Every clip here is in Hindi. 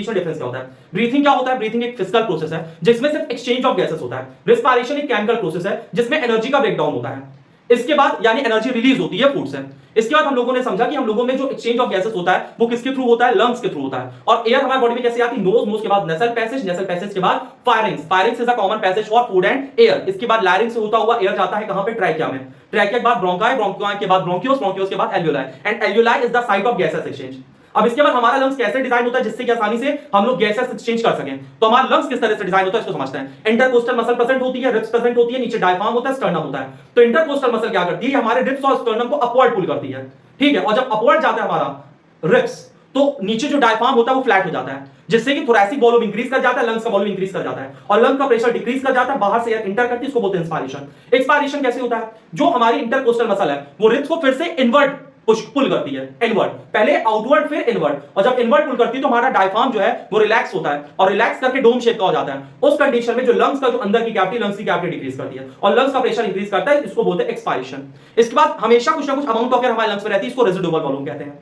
बीच में डिफरेंस क्या होता है? ब्रीथिंग क्या होता है? ब्रीथिंग एक फिजिकल प्रोसेस है जिसमें सिर्फ एक्सचेंज ऑफ गैसेस होता है। रेस्पिरेशन एक केमिकल प्रोसेस है जिसमें एनर्जी का ब्रेकडाउन होता है। इसके बाद यानी एनर्जी रिलीज होती है फूड से। इसके बाद हम लोगों ने समझा कि हम लोगों में जो एक्सचेंज ऑफ गैसेस होता है वो किसके थ्रू होता है? लंग्स के थ्रू होता है। और एयर हमारी बॉडी में कैसे आती है? नोज के बाद नेसल पैसेज के बाद firings is a common passage for food and air. इसके बाद लैरिंग्स से होता हुआ एयर जाता है कहां पे? ट्रैकिया में। ट्रैकिया के बाद ब्रोंकाई के बाद ब्रोंकियोस के बाद alveoli, and alveoli is the site of gases exchange. अब इसके बाद हमारा लंग्स कैसे डिजाइन होता है जिससे कि आसानी से हम लोग गैसेस एक्सचेंज कर सकें? तो हमारा लंग्स किस तरह से डिजाइन होता है इसको समझते हैं। इंटरकोस्टल मसल प्रेजेंट होती है, रिब्स प्रेजेंट होती है, नीचे डायफ्राम होता है, स्टर्नम होता है। तो इंटरकोस्टल मसल क्या करती है? हमारे रिब्स और स्टर्नम को अपवर्ड पुल करती है, ठीक है। और जब अपवर्ड जाता है हमारा रिब्स तो नीचे जो डायफ्राम होता है वो फ्लैट हो जाता है, जिससे कि थोरैसिक वॉल्यूम इंक्रीज कर जाता है, लंग्स का वॉल्यूम इंक्रीज कर जाता है, और लंग का प्रेशर डिक्रीज कर जाता है, बाहर से एयर इंटर करती है, इसको बोलते हैं इंस्पायरेशन। एक्सपायरेशन कैसे होता है? जो हमारी इंटरकोस्टल मसल है वो रिब्स को फिर से इनवर्ट पुल करती है, इनवर्ट, पहले आउटवर्ड फिर इनवर्ट, और जब इनवर्ट पुल करती है तो हमारा डायफ्राम जो है वो रिलैक्स होता है, और रिलैक्स करके डोम शेप का हो जाता है। उस कंडीशन में जो लंग्स का जो अंदर की कैविटी, लंग्स की कैविटी डिक्रीज करती है और लंग्स का प्रेशर इंक्रीज करता है, इसको बोलते हैं एक्सपायरेशन। इसके बाद हमेशा कुछ ना कुछ अमाउंट ऑफ एयर हमारे लंग्स में रहती है, इसको रेसिडुअल वॉल्यूम कहते हैं।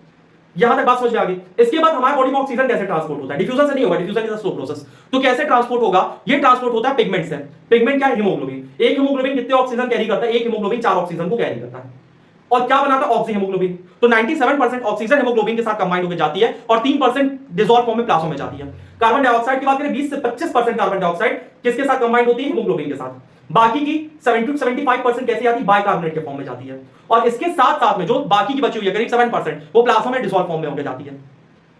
यहां तक बात समझ में आ गई। इसके बाद हमारे बॉडी में ऑक्सीजन कैसे ट्रांसपोर्ट होता है? डिफ्यूजन से नहीं होगा, diffusion is a slow process. तो कैसे ट्रांसपोर्ट होगा? ये ट्रांसपोर्ट होता है पिगमेंट से। पिगमेंट क्या है? हीमोग्लोबिन। एक हीमोग्लोबिन कितने ऑक्सीजन कैरी करता है? एक हीमोग्लोबिन 4 ऑक्सीजन को कैरी करता है। और क्या बनाता है? Oxy haemoglobin. तो 97% ऑक्सीजन हीमोग्लोबिन के साथ कंबाइंड होकर जाती है और 3% डिसॉल्व फॉर्म में प्लाज्मा में जाती है। कार्बन डाइऑक्साइड की बात करें, 20 से 25% कार्बन डाइऑक्साइड किसके साथ कंबाइंड होती है? हीमोग्लोबिन के साथ। बाकी की 70 to 75% कैसे आती है? बाइकार्बोनेट के फॉर्म में जाती है। और इसके साथ साथ में जो बाकी की बची हुई है करीब 7% वो प्लाज्मा में डिसॉल्व फॉर्म में होकर जाती है।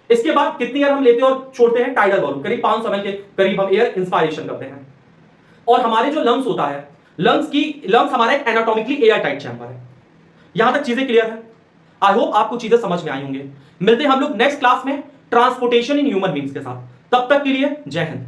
इसके बाद कितनी एयर हम लेते हैं और छोड़ते हैं? टाइडल वॉल्यूम, करीब 500 ml के करीब हम एयर इंस्पायरेशन करते हैं। और हमारे जो लंग्स होता है, लंग्स हमारा एक एनाटॉमिकली एयर टाइट चैम्बर है। यहां तक चीजें क्लियर है? आई होप आपको चीजें समझ में आई होंगे। मिलते हैं हम लोग नेक्स्ट क्लास में ट्रांसपोर्टेशन इन ह्यूमन बींग्स के साथ। तब तक के लिए जय हिंद।